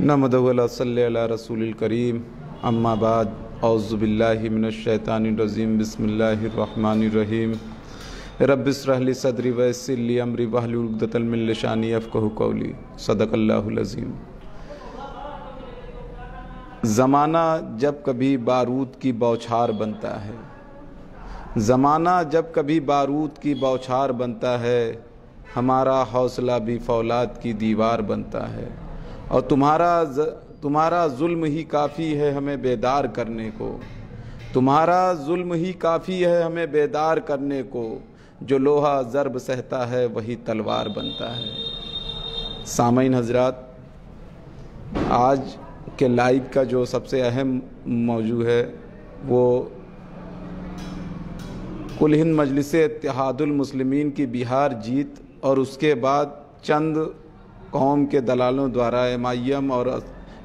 नहमदुहु व सल्ली अला रसूलिल करीम अम्मा बाद औज़ु बिल्लाहि मिनश शैतानिर रजीम बिस्मिल्लाहिर रहमानिर रहीम रब्बि इश्रह ली सदरी व यस्सिर ली अमरी वहलुल उक़दतम मिन लिसानी यफ़क़हू क़ौली सदक़ल्लाहुल अज़ीम। ज़माना जब कभी बारूद की बौछार बनता है, ज़माना जब कभी बारूद की बौछार बनता है, हमारा हौसला भी फौलाद की दीवार बनता है। और तुम्हारा जुल्म ही काफ़ी है हमें बेदार करने को, तुम्हारा जुल्म ही काफ़ी है हमें बेदार करने को, जो लोहा ज़र्ब सहता है वही तलवार बनता है। सामईन हज़रात, आज के लाइव का जो सबसे अहम मौजू है वो कुल हिंद मजलिस इत्तेहादुल मुस्लिमीन की बिहार जीत और उसके बाद चंद कौम के दलालों द्वारा MIM और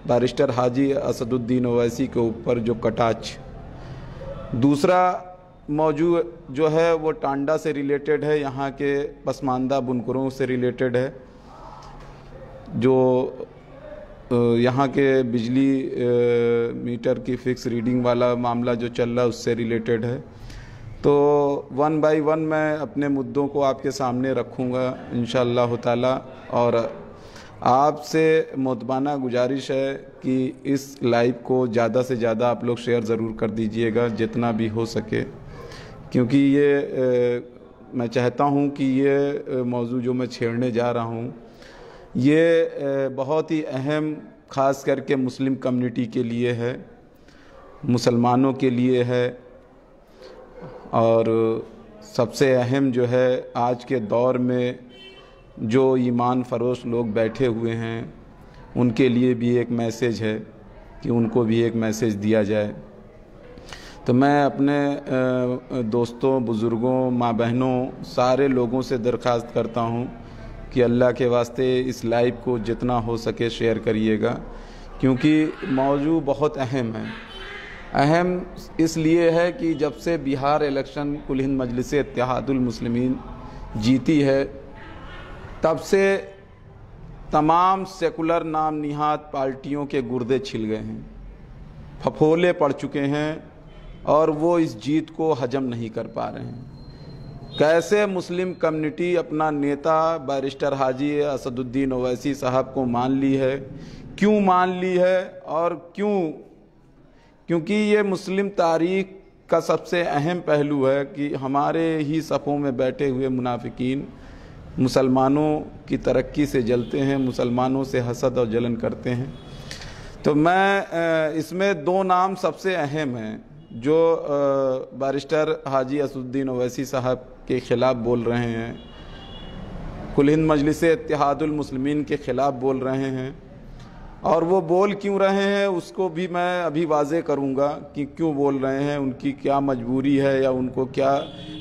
बैरिस्टर हाजी असदुद्दीन ओवैसी के ऊपर जो कटाक्ष। दूसरा मौजू जो है वो टांडा से रिलेटेड है, यहाँ के पसमानदा बुनकरों से रिलेटेड है, जो यहाँ के बिजली मीटर की फ़िक्स रीडिंग वाला मामला जो चल रहा है उससे रिलेटेड है। तो 1 बाय 1 मैं अपने मुद्दों को आपके सामने रखूँगा इंशाअल्लाह ताला। और आपसे मुतबाना गुजारिश है कि इस लाइव को ज़्यादा से ज़्यादा आप लोग शेयर ज़रूर कर दीजिएगा जितना भी हो सके, क्योंकि ये मैं चाहता हूँ कि ये मौजू जो मैं छेड़ने जा रहा हूँ ये बहुत ही अहम, ख़ास करके मुस्लिम कम्युनिटी के लिए है, मुसलमानों के लिए है। और सबसे अहम जो है आज के दौर में जो ईमान फरोश लोग बैठे हुए हैं उनके लिए भी एक मैसेज है कि उनको भी एक मैसेज दिया जाए। तो मैं अपने दोस्तों, बुज़ुर्गों, माँ बहनों, सारे लोगों से दरख्वास्त करता हूँ कि अल्लाह के वास्ते इस लाइव को जितना हो सके शेयर करिएगा, क्योंकि मौजू बहुत अहम है। अहम इसलिए है कि जब से बिहार इलेक्शन कुल हिंद मजलिस इत्तेहादुल मुस्लिमीन जीती है तब से तमाम सेकुलर नाम निहाद पार्टियों के गुर्दे छिल गए हैं, फफोले पड़ चुके हैं और वो इस जीत को हजम नहीं कर पा रहे हैं। कैसे मुस्लिम कम्युनिटी अपना नेता बैरिस्टर हाजी असदुद्दीन ओवैसी साहब को मान ली है, क्यों मान ली है और क्यों? क्योंकि ये मुस्लिम तारीख़ का सबसे अहम पहलू है कि हमारे ही सफ़ों में बैठे हुए मुनाफिकीन मुसलमानों की तरक्की से जलते हैं, मुसलमानों से हसद और जलन करते हैं। तो मैं इसमें 2 नाम सबसे अहम हैं जो बैरिस्टर हाजी असदुद्दीन ओवैसी साहब के ख़िलाफ़ बोल रहे हैं, कुल हिंद मजलिस इत्तेहादुल मुस्लिमीन के ख़िलाफ़ बोल रहे हैं। और वो बोल क्यों रहे हैं उसको भी मैं अभी वाज़े करूँगा कि क्यों बोल रहे हैं, उनकी क्या मजबूरी है या उनको क्या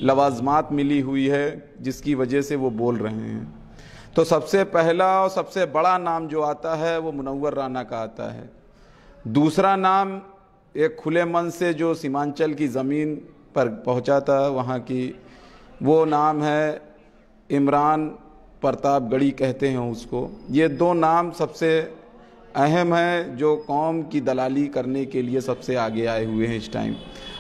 लवाज़मात मिली हुई है जिसकी वजह से वो बोल रहे हैं। तो सबसे पहला और सबसे बड़ा नाम जो आता है वो मुनव्वर राना का आता है। दूसरा नाम एक खुले मन से जो सीमांचल की ज़मीन पर पहुँचा था वहाँ की, वो नाम है इमरान प्रतापगढ़ी कहते हैं उसको। ये 2 नाम सबसे अहम है जो कौम की दलाली करने के लिए सबसे आगे आए हुए हैं। इस टाइम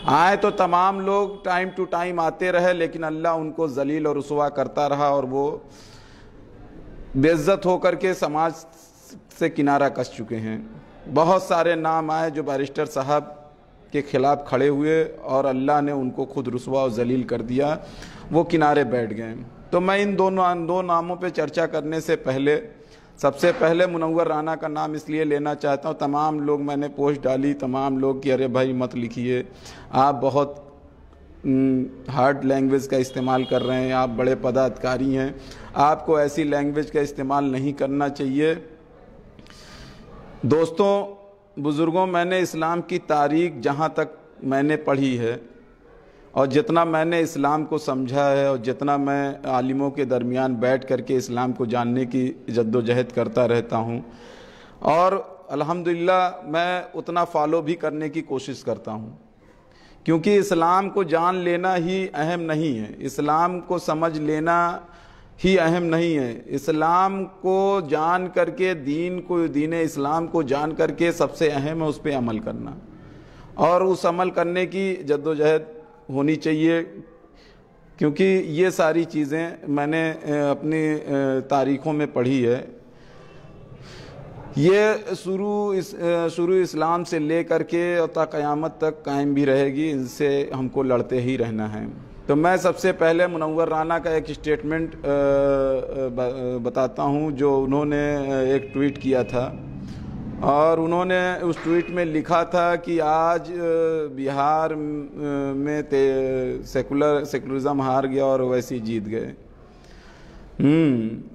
आए तो तमाम लोग टाइम टू टाइम आते रहे, लेकिन अल्लाह उनको जलील और रुसवा करता रहा और वो बेइज्जत होकर के समाज से किनारा कस चुके हैं। बहुत सारे नाम आए जो बैरिस्टर साहब के ख़िलाफ़ खड़े हुए और अल्लाह ने उनको खुद रुसवा और जलील कर दिया, वो किनारे बैठ गए। तो मैं इन दो नामों पे चर्चा करने से पहले सबसे पहले मुनव्वर राना का नाम इसलिए लेना चाहता हूँ। तमाम लोग, मैंने पोस्ट डाली, तमाम लोग कि अरे भाई मत लिखिए, आप बहुत हार्ड लैंग्वेज का इस्तेमाल कर रहे हैं, आप बड़े पदाधिकारी हैं, आपको ऐसी लैंग्वेज का इस्तेमाल नहीं करना चाहिए। दोस्तों, बुज़ुर्गों, मैंने इस्लाम की तारीख़ जहाँ तक मैंने पढ़ी है और जितना मैंने इस्लाम को समझा है और जितना मैं आलिमों के दरमियान बैठ करके इस्लाम को जानने की जद्दोजहद करता रहता हूँ और अल्हम्दुलिल्लाह मैं उतना फॉलो भी करने की कोशिश करता हूँ, क्योंकि इस्लाम को जान लेना ही अहम नहीं है, इस्लाम को समझ लेना ही अहम नहीं है। इस्लाम को जान करके, दीन इस्लाम को जान करके सबसे अहम है उस पर अमल करना, और उस अमल करने की जद्दोजहद होनी चाहिए। क्योंकि ये सारी चीज़ें मैंने अपनी तारीख़ों में पढ़ी है। ये शुरू इस्लाम से ले करके और ता क़यामत तक कायम भी रहेगी, इनसे हमको लड़ते ही रहना है। तो मैं सबसे पहले मुनव्वर राना का एक स्टेटमेंट बताता हूँ, जो उन्होंने एक ट्वीट किया था, और उन्होंने उस ट्वीट में लिखा था कि आज बिहार में सेकुलरिज्म हार गया और वैसे जीत गए।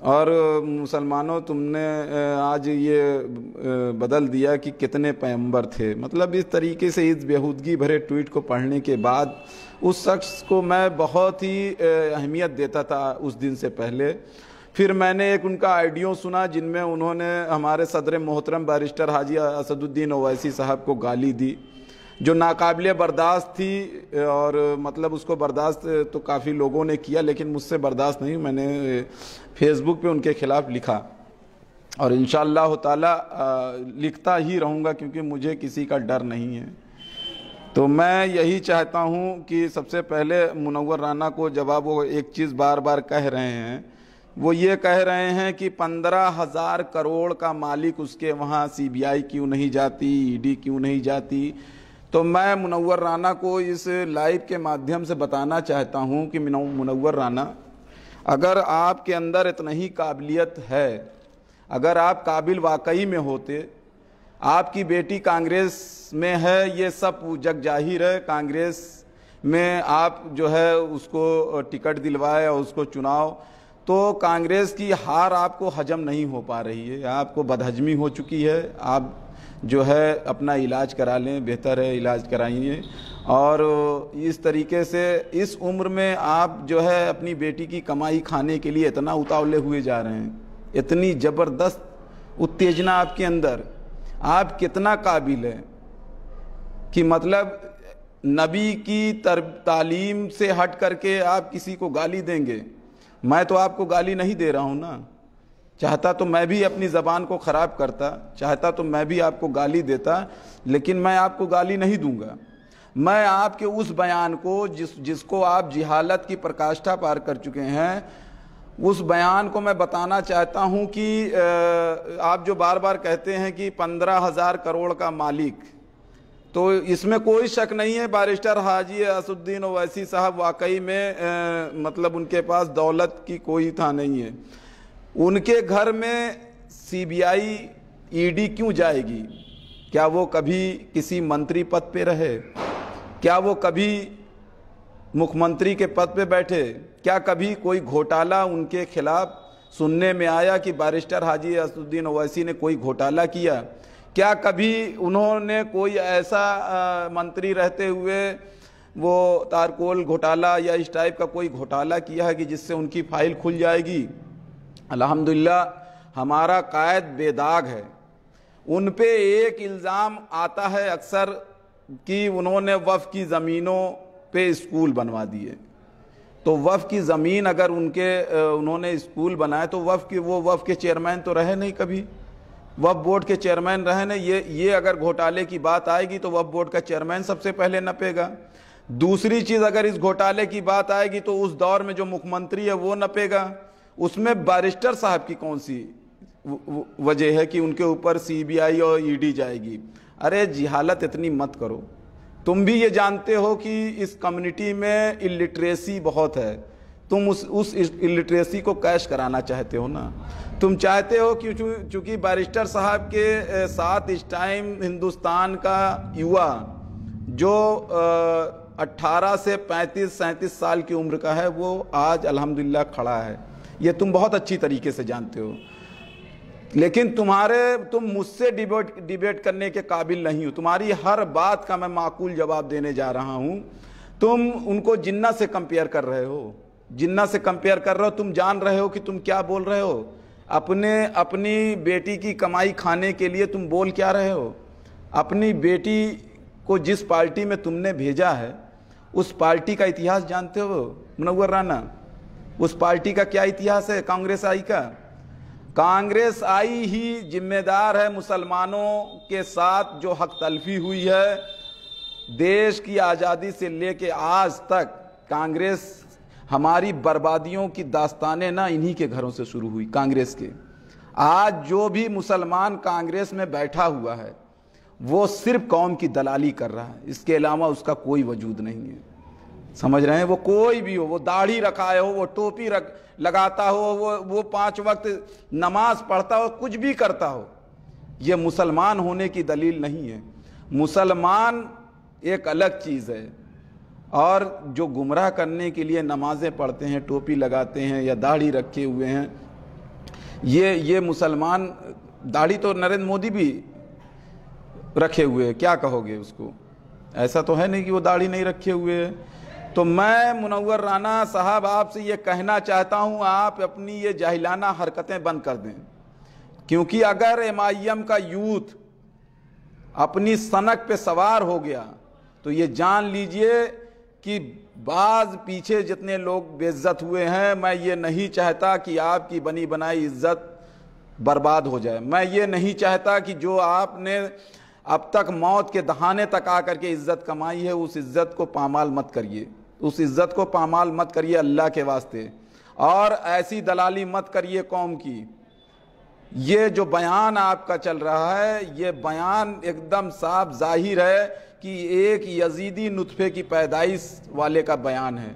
और मुसलमानों, तुमने आज ये बदल दिया कि कितने पैगंबर थे। मतलब इस तरीके से इस बेहूदगी भरे ट्वीट को पढ़ने के बाद उस शख्स को मैं बहुत ही अहमियत देता था उस दिन से पहले। फिर मैंने एक उनका ऑडियो सुना जिनमें उन्होंने हमारे सदर मोहतरम बैरिस्टर हाजी असदुद्दीन ओवैसी साहब को गाली दी, जो नाकाबिले बर्दाश्त थी। और मतलब उसको बर्दाश्त तो काफ़ी लोगों ने किया, लेकिन मुझसे बर्दाश्त नहीं। मैंने फेसबुक पे उनके ख़िलाफ़ लिखा, और इंशाअल्लाह ताला लिखता ही रहूँगा, क्योंकि मुझे किसी का डर नहीं है। तो मैं यही चाहता हूँ कि सबसे पहले मुनव्वर राना को, जब आप वो एक चीज़ बार बार कह रहे हैं, वो ये कह रहे हैं कि 15,000 करोड़ का मालिक उसके वहाँ CBI क्यों नहीं जाती, ED क्यों नहीं जाती। तो मैं मुनव्वर राना को इस लाइव के माध्यम से बताना चाहता हूँ कि मुनव्वर राना, अगर आपके अंदर इतना ही काबिलियत है, अगर आप काबिल वाकई में होते, आपकी बेटी कांग्रेस में है, ये सब जग जाहिर है। कांग्रेस में आप जो है उसको टिकट दिलवाए और उसको चुनाव, तो कांग्रेस की हार आपको हजम नहीं हो पा रही है, आपको बदहजमी हो चुकी है। आप जो है अपना इलाज करा लें, बेहतर है इलाज कराइए। और इस तरीके से इस उम्र में आप जो है अपनी बेटी की कमाई खाने के लिए इतना उतावले हुए जा रहे हैं, इतनी ज़बरदस्त उत्तेजना आपके अंदर। आप कितना काबिल हैं कि मतलब नबी की तालीम से हट करके आप किसी को गाली देंगे। मैं तो आपको गाली नहीं दे रहा हूँ ना, चाहता तो मैं भी अपनी ज़बान को ख़राब करता, चाहता तो मैं भी आपको गाली देता, लेकिन मैं आपको गाली नहीं दूंगा। मैं आपके उस बयान को जिसको आप जिहालत की प्रकाष्ठा पार कर चुके हैं, उस बयान को मैं बताना चाहता हूं कि आप जो बार बार कहते हैं कि 15,000 करोड़ का मालिक, तो इसमें कोई शक नहीं है बैरिस्टर हाजी असदुद्दीन ओवैसी साहब वाकई में मतलब उनके पास दौलत की कोई था नहीं है। उनके घर में CBI ED क्यों जाएगी? क्या वो कभी किसी मंत्री पद पे रहे? क्या वो कभी मुख्यमंत्री के पद पे बैठे? क्या कभी कोई घोटाला उनके खिलाफ सुनने में आया कि बैरिस्टर हाजी असदुद्दीन ओवैसी ने कोई घोटाला किया? क्या कभी उन्होंने कोई ऐसा मंत्री रहते हुए वो तारकोल घोटाला या इस टाइप का कोई घोटाला किया है कि जिससे उनकी फाइल खुल जाएगी? अल्हम्दुलिल्लाह हमारा कायद बेदाग है। उन पे एक इल्ज़ाम आता है अक्सर कि उन्होंने वफ़ की ज़मीनों पे स्कूल बनवा दिए। तो वफ़ की ज़मीन अगर उन्होंने स्कूल बनाए तो वफ़ के चेयरमैन तो रहे नहीं, कभी वफ़ बोर्ड के चेयरमैन रहे नहीं। ये अगर घोटाले की बात आएगी तो वफ़ बोर्ड का चेयरमैन सबसे पहले नपेगा। दूसरी चीज़, अगर इस घोटाले की बात आएगी तो उस दौर में जो मुख्यमंत्री है वो नपेगा। उसमें बैरिस्टर साहब की कौन सी वजह है कि उनके ऊपर CBI और ED जाएगी? अरे जिहालत इतनी मत करो। तुम भी ये जानते हो कि इस कम्युनिटी में इलिटरेसी बहुत है। तुम उस इलिटरेसी को कैश कराना चाहते हो ना। तुम चाहते हो कि चूँकि बैरिस्टर साहब के साथ इस टाइम हिंदुस्तान का युवा जो 18 से 35-37 साल की उम्र का है, वो आज अल्हम्दुलिल्लाह खड़ा है। ये तुम बहुत अच्छी तरीके से जानते हो, लेकिन तुम मुझसे डिबेट करने के काबिल नहीं हो। तुम्हारी हर बात का मैं माकूल जवाब देने जा रहा हूं। तुम उनको जिन्ना से कंपेयर कर रहे हो, जिन्ना से कंपेयर कर रहे हो। तुम जान रहे हो कि तुम क्या बोल रहे हो। अपनी बेटी की कमाई खाने के लिए तुम बोल क्या रहे हो। अपनी बेटी को जिस पार्टी में तुमने भेजा है, उस पार्टी का इतिहास जानते हो मुनव्वर राना? उस पार्टी का क्या इतिहास है कांग्रेस आई का? कांग्रेस आई ही जिम्मेदार है मुसलमानों के साथ जो हक तलफी हुई है। देश की आज़ादी से लेके आज तक कांग्रेस, हमारी बर्बादियों की दास्तानें ना इन्हीं के घरों से शुरू हुई, कांग्रेस के। आज जो भी मुसलमान कांग्रेस में बैठा हुआ है वो सिर्फ कौम की दलाली कर रहा है, इसके अलावा उसका कोई वजूद नहीं है। समझ रहे हैं? वो कोई भी हो, वो दाढ़ी रखाए हो, वो टोपी लगाता हो, वो 5 वक्त नमाज पढ़ता हो, कुछ भी करता हो, ये मुसलमान होने की दलील नहीं है। मुसलमान एक अलग चीज़ है, और जो गुमराह करने के लिए नमाजें पढ़ते हैं, टोपी लगाते हैं या दाढ़ी रखे हुए हैं, ये मुसलमान, दाढ़ी तो नरेंद्र मोदी भी रखे हुए हैं, क्या कहोगे उसको? ऐसा तो है नहीं कि वो दाढ़ी नहीं रखे हुए है। तो मैं मुनव्वर राना साहब आपसे ये कहना चाहता हूँ, आप अपनी ये जाहिलाना हरकतें बंद कर दें, क्योंकि अगर एमआईएम का यूथ अपनी सनक पे सवार हो गया तो ये जान लीजिए कि बाज पीछे जितने लोग बेइज्जत हुए हैं, मैं ये नहीं चाहता कि आपकी बनी बनाई इज्जत बर्बाद हो जाए। मैं ये नहीं चाहता कि जो आपने अब तक मौत के दहाने तक आकर के इज्जत कमाई है, उस इज्जत को पामाल मत करिए, उस इज्जत को पामाल मत करिए अल्लाह के वास्ते। और ऐसी दलाली मत करिए कौम की। ये जो बयान आपका चल रहा है, ये बयान एकदम साफ जाहिर है कि एक यजीदी नुतफे की पैदाइश वाले का बयान है,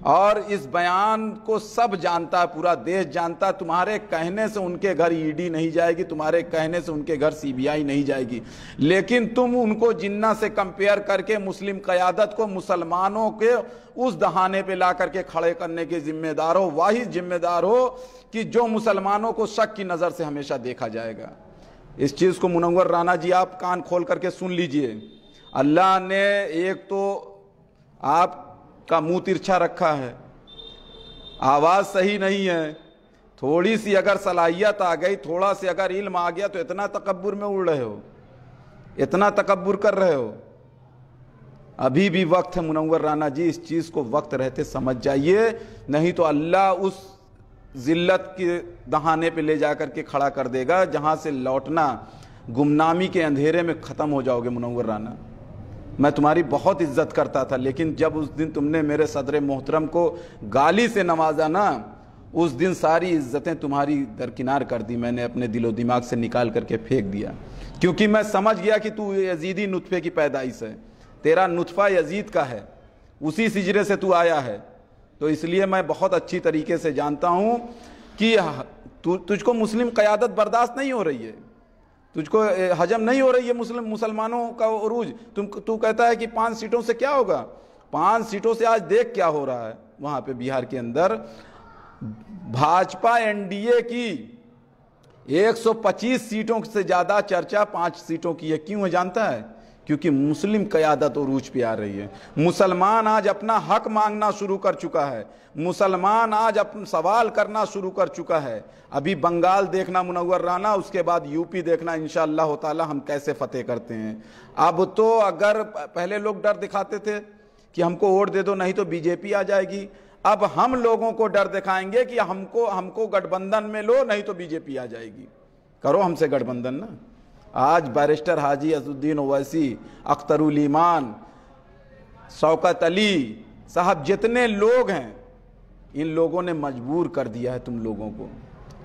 और इस बयान को सब जानता, पूरा देश जानता। तुम्हारे कहने से उनके घर ईडी नहीं जाएगी, तुम्हारे कहने से उनके घर सीबीआई नहीं जाएगी, लेकिन तुम उनको जिन्ना से कंपेयर करके मुस्लिम क़यादत को मुसलमानों के उस दहाने पे ला करके खड़े करने के जिम्मेदार हो, वाहिद जिम्मेदार हो कि जो मुसलमानों को शक की नज़र से हमेशा देखा जाएगा। इस चीज़ को मुनव्वर राना जी आप कान खोल करके सुन लीजिए। अल्लाह ने एक तो आपका मुंह तिरछा रखा है, आवाज़ सही नहीं है, थोड़ी सी अगर सलाहियत आ गई, थोड़ा से अगर इल्म आ गया तो इतना तकब्बुर में उड़ रहे हो, इतना तकब्बुर कर रहे हो। अभी भी वक्त है मुनव्वर राना जी, इस चीज़ को वक्त रहते समझ जाइए, नहीं तो अल्लाह उस जिल्लत के दहाने पे ले जाकर के खड़ा कर देगा जहाँ से लौटना गुमनामी के अंधेरे में ख़त्म हो जाओगे। मुनव्वर राना, मैं तुम्हारी बहुत इज्जत करता था, लेकिन जब उस दिन तुमने मेरे सदर मोहतरम को गाली से नवाजा ना, उस दिन सारी इज्जतें तुम्हारी दरकिनार कर दी, मैंने अपने दिलो दिमाग से निकाल करके फेंक दिया, क्योंकि मैं समझ गया कि तू यजीदी नुतफे की पैदाइश है, तेरा नुतफा यजीद का है, उसी सिजरे से तू आया है। तो इसलिए मैं बहुत अच्छी तरीके से जानता हूँ कि तुझको मुस्लिम क़यादत बर्दाश्त नहीं हो रही है, तुझको हजम नहीं हो रही है मुसलमानों का उरूज। तू कहता है कि 5 सीटों से क्या होगा? 5 सीटों से आज देख क्या हो रहा है वहाँ पे बिहार के अंदर। भाजपा एनडीए की 125 सीटों से ज़्यादा चर्चा 5 सीटों की है। क्यों है जानता है? क्योंकि मुस्लिम क़यादत उरूज पे आ रही है। मुसलमान आज अपना हक मांगना शुरू कर चुका है, मुसलमान आज अपना सवाल करना शुरू कर चुका है। अभी बंगाल देखना मुनव्वर राना, उसके बाद यूपी देखना इंशाअल्लाह ताला हम कैसे फतेह करते हैं। अब तो अगर पहले लोग डर दिखाते थे कि हमको वोट दे दो नहीं तो बीजेपी आ जाएगी, अब हम लोगों को डर दिखाएंगे कि हमको गठबंधन में लो नहीं तो बीजेपी आ जाएगी। करो हमसे गठबंधन ना। आज बैरिस्टर हाजी असदुद्दीन ओवैसी, अख्तरुल ईमान, शौकत अली साहब, जितने लोग हैं, इन लोगों ने मजबूर कर दिया है तुम लोगों को,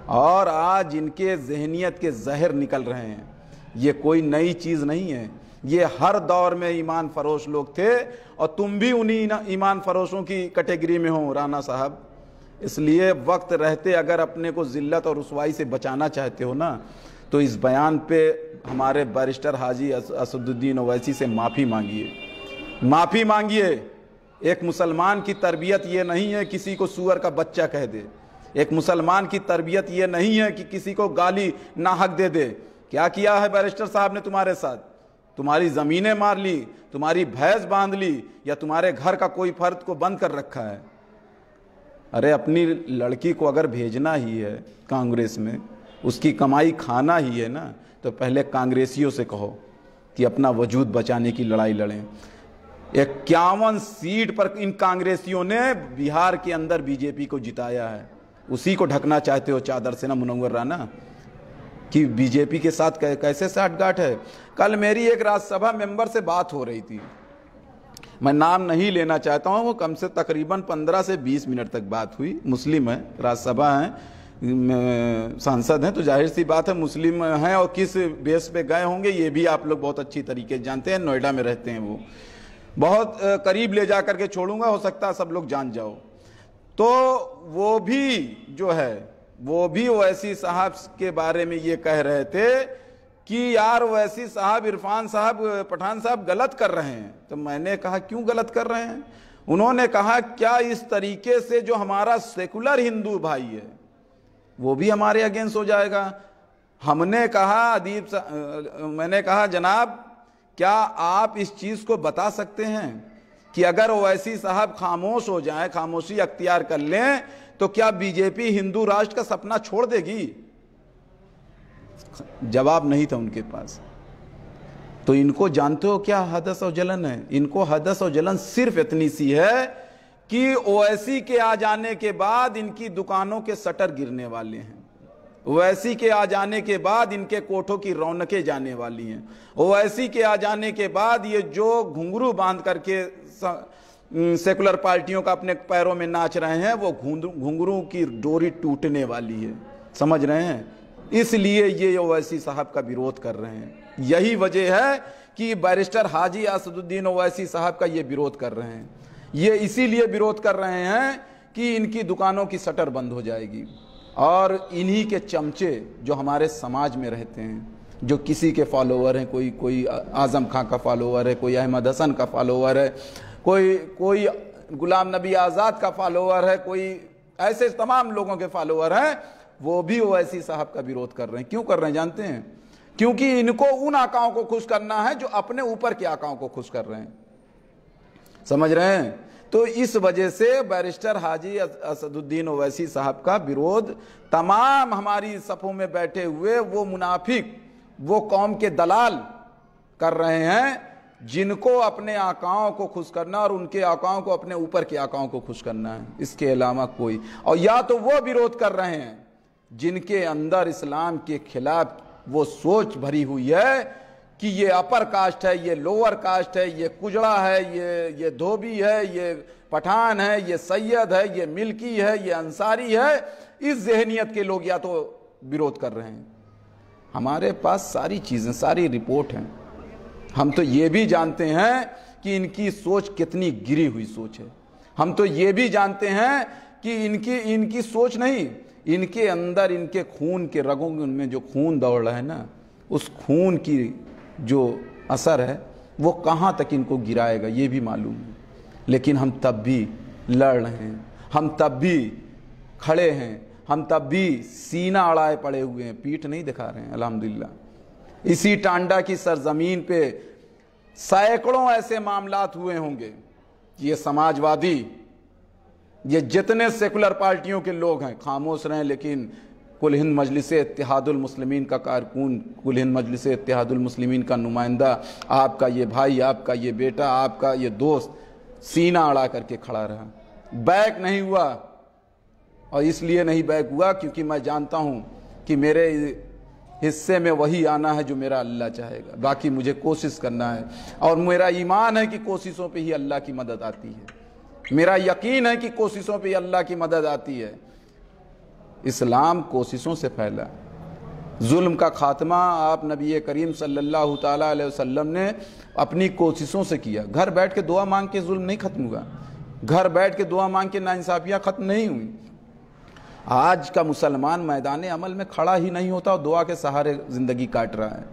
और आज इनके जहनियत के जहर निकल रहे हैं। ये कोई नई चीज़ नहीं है, ये हर दौर में ईमान फरोश लोग थे, और तुम भी उन्हीं ईमान फरोशों की कैटेगरी में हो राना साहब। इसलिए वक्त रहते अगर अपने को जिल्लत और रुसवाई से बचाना चाहते हो ना, तो इस बयान पे हमारे बैरिस्टर हाजी असदुद्दीन ओवैसी से माफ़ी मांगिए, माफ़ी मांगिए। एक मुसलमान की तरबियत ये नहीं है किसी को सूअर का बच्चा कह दे, एक मुसलमान की तरबियत ये नहीं है कि किसी को गाली नाहक दे दे। क्या किया है बैरिस्टर साहब ने तुम्हारे साथ? तुम्हारी ज़मीनें मार ली, तुम्हारी भैंस बांध ली, या तुम्हारे घर का कोई फर्द को बंद कर रखा है। अरे अपनी लड़की को अगर भेजना ही है कांग्रेस में, उसकी कमाई खाना ही है ना, तो पहले कांग्रेसियों से कहो कि अपना वजूद बचाने की लड़ाई लड़ें। 51 सीट पर इन कांग्रेसियों ने बिहार के अंदर बीजेपी को जिताया है। उसी को ढकना चाहते हो चादर से ना मुनव्वर राना, कि बीजेपी के साथ कैसे साठगांठ है। कल मेरी एक राज्यसभा मेंबर से बात हो रही थी, मैं नाम नहीं लेना चाहता हूं, वो कम से तकरीबन 15 से 20 मिनट तक बात हुई। मुस्लिम है, राज्यसभा है, सांसद हैं, तो जाहिर सी बात है मुस्लिम हैं, और किस बेस पे गए होंगे ये भी आप लोग बहुत अच्छी तरीके से जानते हैं। नोएडा में रहते हैं, वो बहुत करीब ले जा करके छोड़ूंगा, हो सकता है सब लोग जान जाओ। तो वो भी जो है, वो भी ओवैसी साहब के बारे में ये कह रहे थे कि यार ओवैसी साहब, इरफान साहब, पठान साहब गलत कर रहे हैं। तो मैंने कहा क्यों गलत कर रहे हैं? उन्होंने कहा क्या इस तरीके से जो हमारा सेकुलर हिंदू भाई है वो भी हमारे अगेंस्ट हो जाएगा? हमने कहा मैंने कहा जनाब क्या आप इस चीज को बता सकते हैं कि अगर ओवैसी साहब खामोश हो जाएं, खामोशी अख्तियार कर लें, तो क्या बीजेपी हिंदू राष्ट्र का सपना छोड़ देगी? जवाब नहीं था उनके पास। तो इनको जानते हो क्या हदस और जलन है? इनको हदस और जलन सिर्फ इतनी सी है कि ओवैसी के आ जाने के बाद इनकी दुकानों के शटर गिरने वाले हैं, ओवैसी के आ जाने के बाद इनके कोठों की रौनकें जाने वाली हैं, ओवैसी के आ जाने के बाद ये जो घुंघरू बांध करके सेकुलर पार्टियों का अपने पैरों में नाच रहे हैं, वो घुंघरू की डोरी टूटने वाली है। समझ रहे हैं? इसलिए ये ओवैसी साहब का विरोध कर रहे हैं। यही वजह है कि बैरिस्टर हाजी असदुद्दीन ओवैसी साहब का ये विरोध कर रहे हैं। ये इसीलिए विरोध कर रहे हैं कि इनकी दुकानों की शटर बंद हो जाएगी, और इन्हीं के चमचे जो हमारे समाज में रहते हैं, जो किसी के फॉलोअर हैं, कोई आजम खां का फॉलोअर है, कोई अहमद हसन का फॉलोअर है, कोई गुलाम नबी आज़ाद का फॉलोअर है, कोई ऐसे तमाम लोगों के फॉलोअर हैं, वो भी ओवैसी साहब का विरोध कर रहे हैं। क्यों कर रहे हैं जानते हैं? क्योंकि इनको उन आकाओं को खुश करना है जो अपने ऊपर के आकाओं को खुश कर रहे हैं। समझ रहे हैं? तो इस वजह से बैरिस्टर हाजी असदुद्दीन ओवैसी साहब का विरोध तमाम हमारी सफों में बैठे हुए वो मुनाफिक, वो कौम के दलाल कर रहे हैं, जिनको अपने आकाओं को खुश करना और उनके आकाओं को अपने ऊपर के आकाओं को खुश करना है, इसके अलावा कोई। और या तो वो विरोध कर रहे हैं जिनके अंदर इस्लाम के खिलाफ वो सोच भरी हुई है कि ये अपर कास्ट है, ये लोअर कास्ट है, ये कुजड़ा है, ये धोबी है, ये पठान है, ये सैयद है, ये मिल्की है, ये अंसारी है। इस जहनियत के लोग या तो विरोध कर रहे हैं। हमारे पास सारी चीजें, सारी रिपोर्ट हैं। हम तो ये भी जानते हैं कि इनकी सोच कितनी गिरी हुई सोच है। हम तो ये भी जानते हैं कि इनकी सोच नहीं, इनके अंदर, इनके खून के रगों में जो खून दौड़ रहा है ना, उस खून की जो असर है वो कहाँ तक इनको गिराएगा ये भी मालूम है। लेकिन हम तब भी लड़ रहे हैं, हम तब भी खड़े हैं, हम तब भी सीना अड़ाए पड़े हुए हैं, पीठ नहीं दिखा रहे हैं। अल्हम्दुलिल्लाह इसी टांडा की सरजमीन पे सैकड़ों ऐसे मामलात हुए होंगे। ये समाजवादी, ये जितने सेकुलर पार्टियों के लोग हैं खामोश रहे, लेकिन कुल हिंद मजलिस इत्तेहादुल मुस्लिमीन का कारकुन, कुल हिंद मजलिस इत्तेहादुल मुस्लिमीन का नुमाइंदा, आपका ये भाई, आपका ये बेटा, आपका ये दोस्त सीना अड़ा करके खड़ा रहा, बैक नहीं हुआ। और इसलिए नहीं बैक हुआ क्योंकि मैं जानता हूं कि मेरे हिस्से में वही आना है जो मेरा अल्लाह चाहेगा। बाकी मुझे कोशिश करना है, और मेरा ईमान है कि कोशिशों पे ही अल्लाह की मदद आती है। मेरा यकीन है कि कोशिशों पे अल्लाह की मदद आती है। इस्लाम कोशिशों से फैला, जुल्म का खात्मा आप नबी करीम सल्लल्लाहु ताला अलैहि वसल्लम ने अपनी कोशिशों से किया। घर बैठ के दुआ मांग के जुल्म नहीं खत्म हुआ, घर बैठ के दुआ मांग के नाइंसाफियाँ खत्म नहीं हुई। आज का मुसलमान मैदान अमल में खड़ा ही नहीं होता और दुआ के सहारे जिंदगी काट रहा है।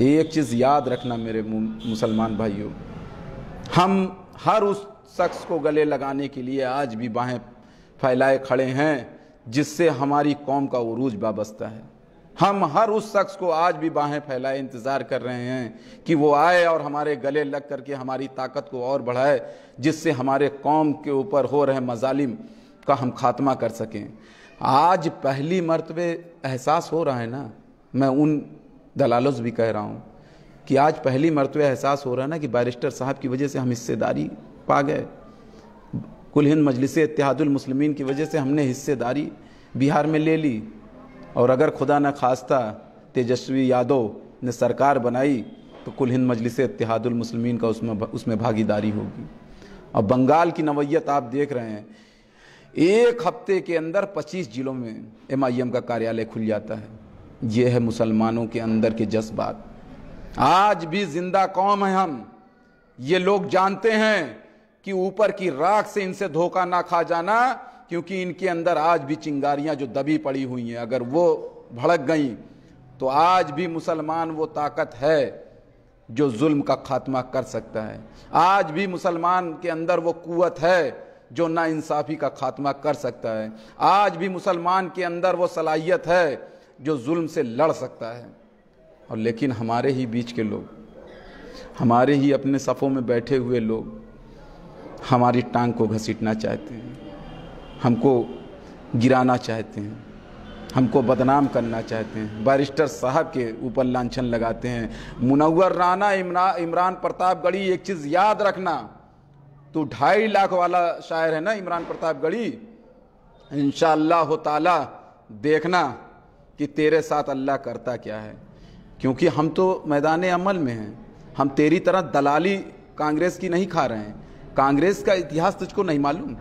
एक चीज़ याद रखना मेरे मुसलमान भाइयों, हम हर उस शख्स को गले लगाने के लिए आज भी बाहें फैलाए खड़े हैं जिससे हमारी कौम का उरूज वाबस्ता है। हम हर उस शख्स को आज भी बाहें फैलाए इंतज़ार कर रहे हैं कि वो आए और हमारे गले लग करके हमारी ताकत को और बढ़ाए, जिससे हमारे कौम के ऊपर हो रहे मजालिम का हम खात्मा कर सकें। आज पहली मर्तबे एहसास हो रहा है ना, मैं उन दलालों से भी कह रहा हूँ कि आज पहली मरतबा एहसास हो रहा है ना कि बैरिस्टर साहब की वजह से हम हिस्सेदारी पा गए, कुल हिंद मजलिस इत्तेहादुल मुस्लिमीन की वजह से हमने हिस्सेदारी बिहार में ले ली। और अगर खुदा न खास्ता तेजस्वी यादव ने सरकार बनाई तो कुल हिंद मजलिस इत्तेहादुल मुस्लिमीन का उसमें भागीदारी होगी। और बंगाल की नवैयत आप देख रहे हैं, एक हफ्ते के अंदर 25 जिलों में MIM का कार्यालय खुल जाता है। ये है मुसलमानों के अंदर के जज्बात। आज भी जिंदा कौम है हम। ये लोग जानते हैं कि ऊपर की राख से इनसे धोखा ना खा जाना, क्योंकि इनके अंदर आज भी चिंगारियां जो दबी पड़ी हुई हैं, अगर वो भड़क गई तो आज भी मुसलमान वो ताकत है जो जुल्म का खात्मा कर सकता है। आज भी मुसलमान के अंदर वो कुव्वत है जो नाइंसाफ़ी का खात्मा कर सकता है। आज भी मुसलमान के अंदर वो सलाहियत है जो जुल्म से लड़ सकता है। और लेकिन हमारे ही बीच के लोग, हमारे ही अपने सफ़ों में बैठे हुए लोग हमारी टांग को घसीटना चाहते हैं, हमको गिराना चाहते हैं, हमको बदनाम करना चाहते हैं, बैरिस्टर साहब के ऊपर लांछन लगाते हैं। मुनव्वर राना, इमरान प्रतापगढ़ी, एक चीज़ याद रखना, तू 2.5 लाख वाला शायर है ना इमरान प्रतापगढ़ी, इंशाअल्लाह ताला देखना कि तेरे साथ अल्लाह करता क्या है। क्योंकि हम तो मैदान अमल में हैं, हम तेरी तरह दलाली कांग्रेस की नहीं खा रहे हैं। कांग्रेस का इतिहास तुझको नहीं मालूम?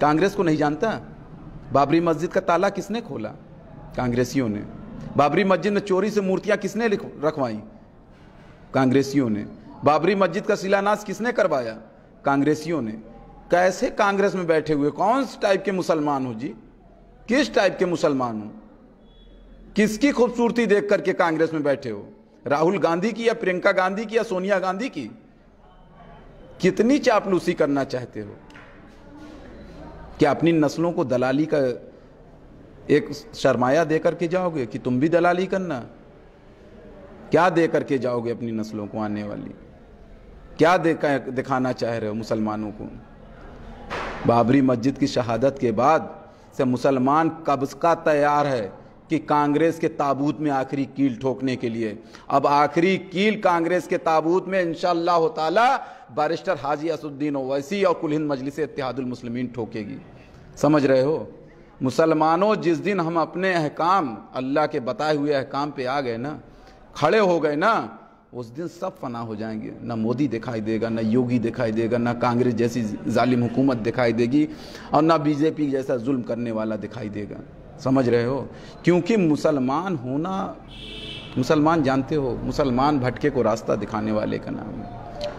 कांग्रेस को नहीं जानता? बाबरी मस्जिद का ताला किसने खोला? कांग्रेसियों ने। बाबरी मस्जिद में चोरी से मूर्तियां किसने रखवाई? कांग्रेसियों ने। बाबरी मस्जिद का शिलान्यास किसने करवाया? कांग्रेसियों ने। कैसे कांग्रेस में बैठे हुए? कौन से टाइप के मुसलमान हो जी? किस टाइप के मुसलमान हो? किसकी खूबसूरती देख करके कांग्रेस में बैठे हो? राहुल गांधी की या प्रियंका गांधी की या सोनिया गांधी की? कितनी चापलूसी करना चाहते हो? क्या अपनी नस्लों को दलाली का एक शर्माया दे करके जाओगे कि तुम भी दलाली करना? क्या दे करके जाओगे अपनी नस्लों को आने वाली? क्या दिखाना चाह रहे हो मुसलमानों को? बाबरी मस्जिद की शहादत के बाद से मुसलमान कब का तैयार है कि कांग्रेस के ताबूत में आखिरी कील ठोकने के लिए। अब आखिरी कील कांग्रेस के ताबूत में इंशाअल्लाह ताला बैरिस्टर हाजी असदुद्दीन ओवैसी और कुल हिंद मजलिस इत्तेहादुल मुस्लिमीन ठोकेगी। समझ रहे हो? मुसलमानों, जिस दिन हम अपने अहकाम, अल्लाह के बताए हुए अहकाम पे आ गए ना, खड़े हो गए ना, उस दिन सब फना हो जाएंगे। ना मोदी दिखाई देगा, ना योगी दिखाई देगा, ना कांग्रेस जैसी जालिम हुकूमत दिखाई देगी, और ना बीजेपी जैसा जुल्म करने वाला दिखाई देगा। समझ रहे हो? क्योंकि मुसलमान होना, मुसलमान जानते हो, मुसलमान भटके को रास्ता दिखाने वाले का नाम है,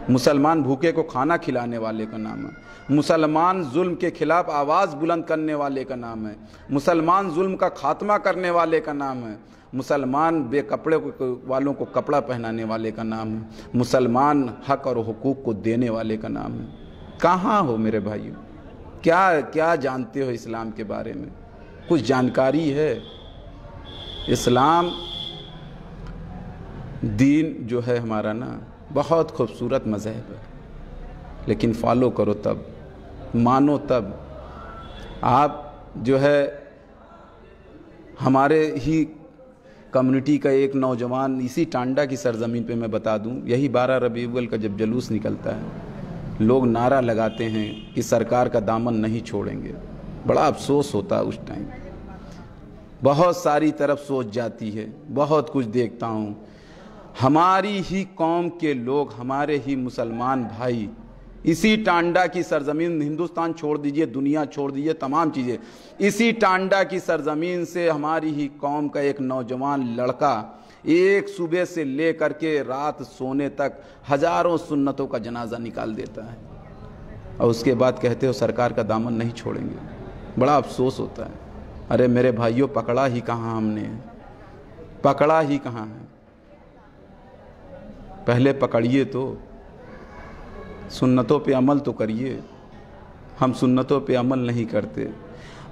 मुसलमान भूखे को खाना खिलाने वाले का नाम है, मुसलमान जुल्म के खिलाफ आवाज़ बुलंद करने वाले का नाम है, मुसलमान जुल्म का खात्मा करने वाले का नाम है, मुसलमान बेकपड़े वालों को कपड़ा पहनाने वाले का नाम है, मुसलमान हक और हुकूक को देने वाले का नाम है। कहाँ हो मेरे भाइयों? क्या क्या जानते हो इस्लाम के बारे में? कुछ जानकारी है? इस्लाम दीन जो है हमारा ना, बहुत खूबसूरत मज़हब है, लेकिन फॉलो करो तब, मानो तब। आप जो है, हमारे ही कम्युनिटी का एक नौजवान इसी टांडा की सरजमीन पे मैं बता दूं, यही 12 रबीउल का जब जुलूस निकलता है, लोग नारा लगाते हैं कि सरकार का दामन नहीं छोड़ेंगे। बड़ा अफसोस होता है उस टाइम, बहुत सारी तरफ सोच जाती है, बहुत कुछ देखता हूँ। हमारी ही कौम के लोग, हमारे ही मुसलमान भाई, इसी टांडा की सरजमीन, हिंदुस्तान छोड़ दीजिए, दुनिया छोड़ दीजिए, तमाम चीज़ें, इसी टांडा की सरजमीन से हमारी ही कौम का एक नौजवान लड़का एक सुबह से ले करके रात सोने तक हजारों सुन्नतों का जनाजा निकाल देता है, और उसके बाद कहते हो सरकार का दामन नहीं छोड़ेंगे। बड़ा अफसोस होता है। अरे मेरे भाइयों, पकड़ा ही कहाँ हमने? पकड़ा ही कहाँ है? पहले पकड़िए तो, सुन्नतों पे अमल तो करिए। हम सुन्नतों पे अमल नहीं करते।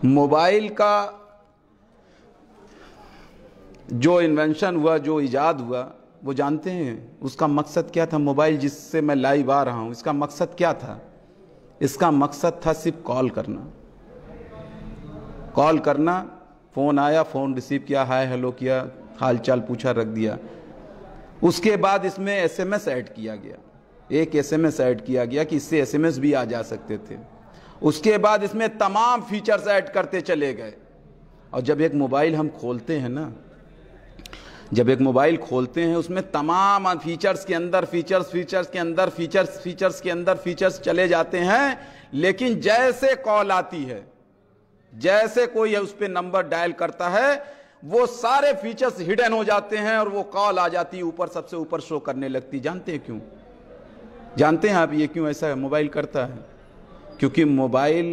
मोबाइल का जो इन्वेंशन हुआ, जो इजाद हुआ, वो जानते हैं उसका मकसद क्या था? मोबाइल जिससे मैं लाइव आ रहा हूँ, इसका मकसद क्या था? इसका मकसद था सिर्फ कॉल करना। कॉल करना, फ़ोन आया, फ़ोन रिसीव किया, हाय हेलो किया, हाल चाल पूछा, रख दिया। उसके बाद इसमें SMS ऐड किया गया, एक SMS ऐड किया गया कि इससे SMS भी आ जा सकते थे। उसके बाद इसमें तमाम फीचर्स ऐड करते चले गए। और जब एक मोबाइल हम खोलते हैं ना, जब एक मोबाइल खोलते हैं उसमें तमाम फीचर्स के अंदर फीचर्स के अंदर फीचर्स के अंदर फीचर्स चले जाते हैं, लेकिन जैसे कॉल आती है, जैसे कोई उस पर नंबर डायल करता है, वो सारे फीचर्स हिडन हो जाते हैं और वो कॉल आ जाती है ऊपर, सबसे ऊपर शो करने लगती। जानते हैं क्यों? जानते हैं आप ये क्यों ऐसा मोबाइल करता है? क्योंकि मोबाइल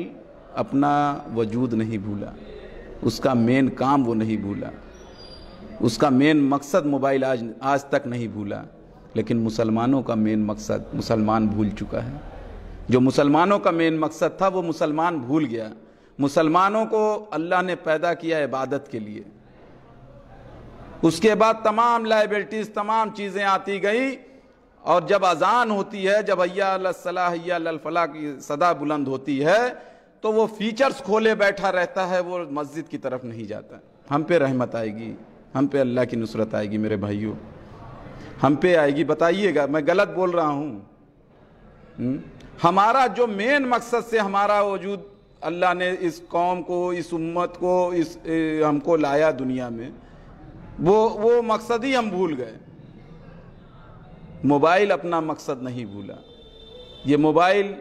अपना वजूद नहीं भूला, उसका मेन काम वो नहीं भूला, उसका मेन मकसद मोबाइल आज तक नहीं भूला। लेकिन मुसलमानों का मेन मकसद मुसलमान भूल चुका है। जो मुसलमानों का मेन मकसद था वो मुसलमान भूल गया। मुसलमानों को अल्लाह ने पैदा किया इबादत के लिए। उसके बाद तमाम लाइबिलिटीज, तमाम चीज़ें आती गई, और जब अजान होती है, जब हय्या अलल सलाह हय्या अलल फलाह की सदा बुलंद होती है, तो वो फीचर्स खोले बैठा रहता है, वो मस्जिद की तरफ नहीं जाता। हम पे रहमत आएगी, हम पे अल्लाह की नुसरत आएगी मेरे भाइयों, हम पे आएगी। बताइएगा मैं गलत बोल रहा हूँ? हमारा जो मेन मकसद से हमारा वजूद अल्लाह ने इस कौम को, इस उम्मत को, इस हमको लाया दुनिया में, वो मकसद ही हम भूल गए। मोबाइल अपना मकसद नहीं भूला। ये मोबाइल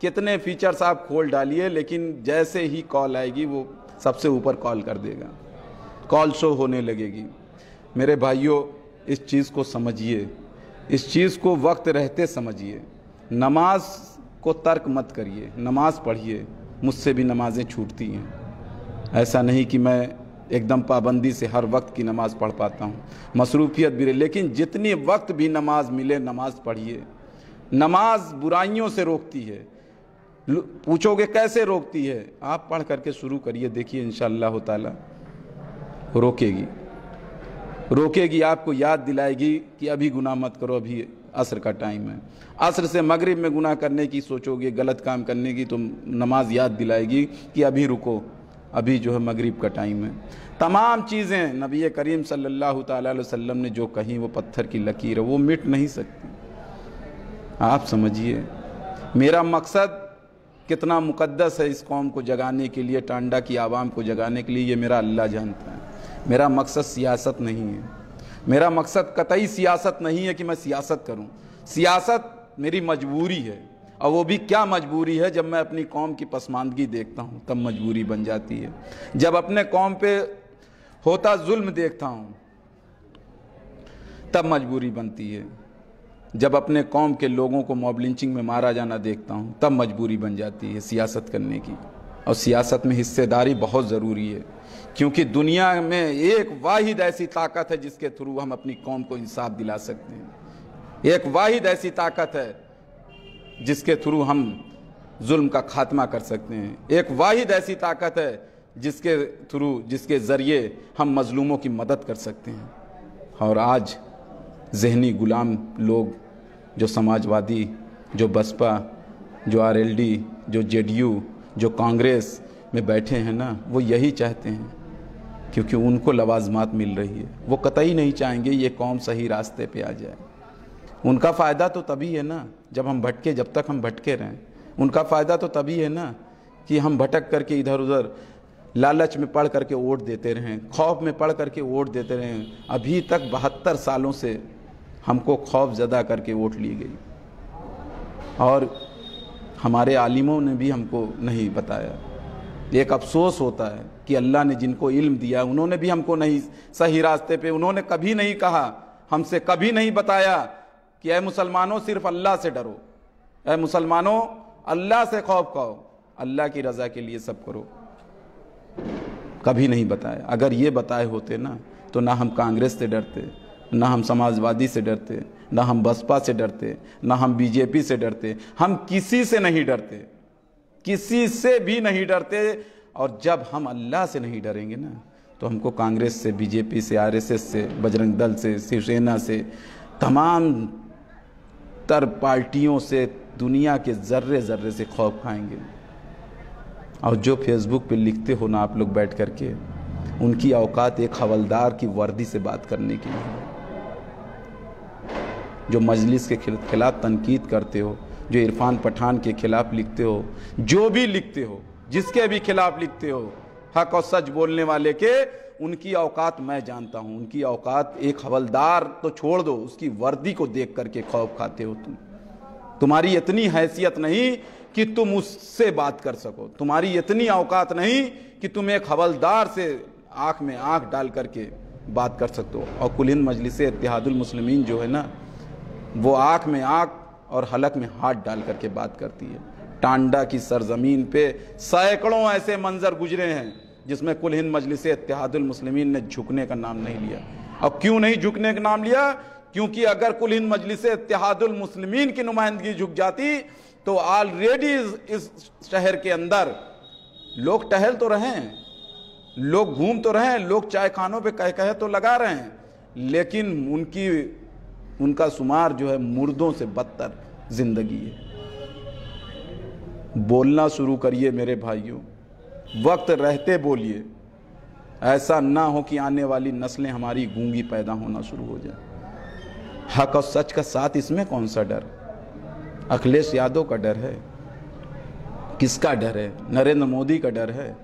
कितने फीचर्स आप खोल डालिए, लेकिन जैसे ही कॉल आएगी वो सबसे ऊपर कॉल कर देगा, कॉल शो होने लगेगी। मेरे भाइयों, इस चीज़ को समझिए, इस चीज़ को वक्त रहते समझिए। नमाज को तर्क मत करिए, नमाज पढ़िए। मुझसे भी नमाजें छूटती हैं, ऐसा नहीं कि मैं एकदम पाबंदी से हर वक्त की नमाज पढ़ पाता हूँ, मसरूफियत भी रहे, लेकिन जितनी वक्त भी नमाज मिले नमाज पढ़िए। नमाज बुराइयों से रोकती है। पूछोगे कैसे रोकती है? आप पढ़ करके शुरू करिए, देखिए इंशाअल्लाह ताला रोकेगी, रोकेगी, आपको याद दिलाएगी कि अभी गुनाह मत करो, अभी असर का टाइम है। असर से मगरिब में गुनाह करने की सोचोगे, गलत काम करने की, तो नमाज याद दिलाएगी कि अभी रुको, अभी जो है मगरिब का टाइम है। तमाम चीज़ें नबी करीम सल्लल्लाहु ताला अलैहि वसल्लम ने जो कही वो पत्थर की लकीर है, वो मिट नहीं सकती। आप समझिए मेरा मकसद कितना मुकद्दस है इस कौम को जगाने के लिए, टांडा की आवाम को जगाने के लिए, ये मेरा अल्लाह जानता है। मेरा मकसद सियासत नहीं है, मेरा मकसद कतई सियासत नहीं है कि मैं सियासत करूं। सियासत मेरी मजबूरी है, और वो भी क्या मजबूरी है, जब मैं अपनी कौम की पसमानदगी देखता हूं तब मजबूरी बन जाती है। जब अपने कौम पे होता जुल्म देखता हूं तब मजबूरी बनती है। जब अपने कौम के लोगों को मॉब लिंचिंग में मारा जाना देखता हूं तब मजबूरी बन जाती है सियासत करने की। और सियासत में हिस्सेदारी बहुत ज़रूरी है, क्योंकि दुनिया में एक वाहिद ऐसी ताकत है जिसके थ्रू हम अपनी कौम को इंसाफ दिला सकते हैं। एक वाहिद ऐसी ताकत है जिसके थ्रू हम जुल्म का खात्मा कर सकते हैं। एक वाहिद ऐसी ताकत है जिसके थ्रू, जिसके ज़रिए हम मजलूमों की मदद कर सकते हैं। और आज जहनी गुलाम लोग, जो समाजवादी, जो बसपा, जो RLD, जो JDU, जो कांग्रेस में बैठे हैं ना, वो यही चाहते हैं, क्योंकि उनको लवाजमात मिल रही है। वो कतई नहीं चाहेंगे ये कौम सही रास्ते पे आ जाए। उनका फ़ायदा तो तभी है ना जब हम भटके, जब तक हम भटके रहें। उनका फ़ायदा तो तभी है ना कि हम भटक करके इधर उधर लालच में पढ़ करके वोट देते रहें, खौफ में पढ़ करके वोट देते रहें। अभी तक 72 सालों से हमको खौफ ज़दा करके वोट ली गई, और हमारे आलिमों ने भी हमको नहीं बताया। एक अफसोस होता है कि अल्लाह ने जिनको इल्म दिया उन्होंने भी हमको नहीं सही रास्ते पे, उन्होंने कभी नहीं कहा, हमसे कभी नहीं बताया कि ऐ मुसलमानों सिर्फ अल्लाह से डरो, ऐ मुसलमानों अल्लाह से खौफ खाओ, अल्लाह की रज़ा के लिए सब करो। कभी नहीं बताया। अगर ये बताए होते ना तो ना हम कांग्रेस से डरते, ना हम समाजवादी से डरते, ना हम बसपा से डरते, ना हम BJP से डरते। हम किसी से नहीं डरते, किसी से भी नहीं डरते। और जब हम अल्लाह से नहीं डरेंगे ना तो हमको कांग्रेस से, BJP से, RSS से, बजरंग दल से, शिवसेना से, तमाम तर पार्टियों से, दुनिया के ज़र्रे ज़र्रे से खौफ खाएंगे। और जो फेसबुक पे लिखते हो ना आप लोग बैठ करके, उनकी औकात एक हवलदार की वर्दी से बात करने की है। जो मजलिस के खिलाफ तनकीद करते हो, जो इरफान पठान के खिलाफ लिखते हो, जो भी लिखते हो, जिसके भी खिलाफ लिखते हो, हक और सच बोलने वाले के, उनकी औकात मैं जानता हूं। उनकी औकात, एक हवलदार तो छोड़ दो, उसकी वर्दी को देख करके खौफ खाते हो तुम। तुम्हारी इतनी हैसियत नहीं कि तुम उससे बात कर सको, तुम्हारी इतनी औकात नहीं कि तुम एक हवलदार से आंख में आंख डाल करके बात कर सकते हो। और कुल हिंद मजलिस इत्तेहादुल मुस्लिमीन जो है ना, वो आंख में आंख और हलक में हाथ डाल करके बात करती है। टांडा की सरजमीन पे सैकड़ों ऐसे मंजर गुजरे हैं जिसमें कुल हिंद मजलिस इत्तेहादुल मुस्लिमीन ने झुकने का नाम नहीं लिया। अब क्यों नहीं झुकने का नाम लिया? क्योंकि अगर कुल हिंद मजलिस इत्तेहादुल मुस्लिमीन की नुमाइंदगी झुक जाती तो ऑलरेडी इस शहर के अंदर लोग टहल तो रहे हैं, लोग घूम तो रहे हैं, लोग चाय खानों पे कह तो लगा रहे हैं, लेकिन उनका शुमार जो है मुर्दों से बदतर जिंदगी है। बोलना शुरू करिए मेरे भाइयों, वक्त रहते बोलिए। ऐसा ना हो कि आने वाली नस्लें हमारी गूंगी पैदा होना शुरू हो जाए। हक और सच का साथ, इसमें कौन सा डर? अखिलेश यादव का डर है? किसका डर है? नरेंद्र मोदी का डर है?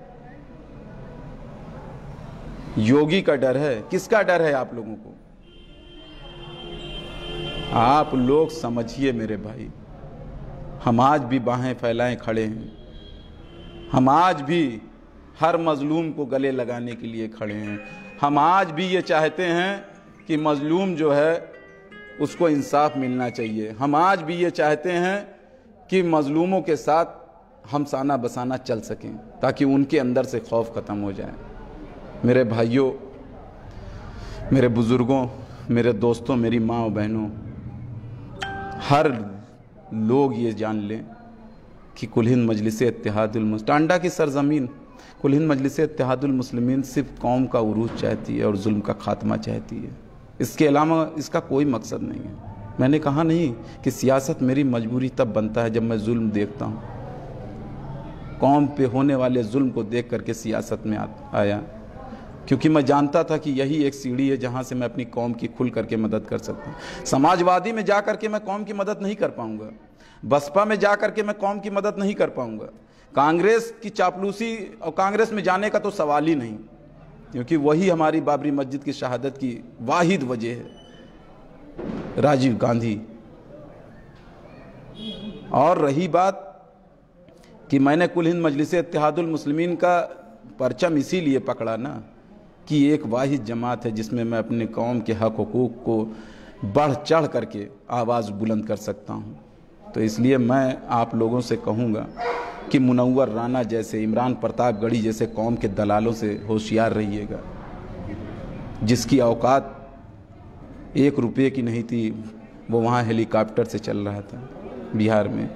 योगी का डर है? किसका डर है आप लोगों को? आप लोग समझिए मेरे भाई, हम आज भी बाहें फैलाएं खड़े हैं। हम आज भी हर मजलूम को गले लगाने के लिए खड़े हैं। हम आज भी ये चाहते हैं कि मजलूम जो है उसको इंसाफ मिलना चाहिए। हम आज भी ये चाहते हैं कि मजलूमों के साथ हम साना बसाना चल सकें, ताकि उनके अंदर से खौफ ख़त्म हो जाए। मेरे भाइयों, मेरे बुज़ुर्गों, मेरे दोस्तों, मेरी माँ और बहनों, हर लोग ये जान लें कि कुल हिंद मजलिस इत्तेहादुल मुस्लिमीन, टांडा की सरजमीन, कुल हिंद मजलिस इत्तेहादुल मुस्लिमीन सिर्फ कौम का उरूज चाहती है और जुल्म का खात्मा चाहती है। इसके अलावा इसका कोई मकसद नहीं है। मैंने कहा नहीं कि सियासत मेरी मजबूरी तब बनता है जब मैं जुल्म देखता हूँ। कौम पे होने वाले जुल्म को देख करके सियासत में आया, क्योंकि मैं जानता था कि यही एक सीढ़ी है जहाँ से मैं अपनी कौम की खुल करके मदद कर सकता हूँ। समाजवादी में जा करके मैं कौम की मदद नहीं कर पाऊँगा, बसपा में जा करके मैं कौम की मदद नहीं कर पाऊँगा, कांग्रेस की चापलूसी और कांग्रेस में जाने का तो सवाल ही नहीं, क्योंकि वही हमारी बाबरी मस्जिद की शहादत की वाहिद वजह है, राजीव गांधी। और रही बात कि मैंने कुल हिंद मजलिस इत्तेहादुल मुस्लिमीन का परचम इसीलिए पकड़ा ना कि एक वाहिद जमात है जिसमें मैं अपने कौम के हक हुकूक को बढ़ चढ़ करके आवाज़ बुलंद कर सकता हूँ। तो इसलिए मैं आप लोगों से कहूँगा कि मुनव्वर राना जैसे, इमरान प्रतापगढ़ी जैसे कौम के दलालों से होशियार रहिएगा। जिसकी औकात 1 रुपये की नहीं थी, वो वहाँ हेलीकॉप्टर से चल रहा था बिहार में।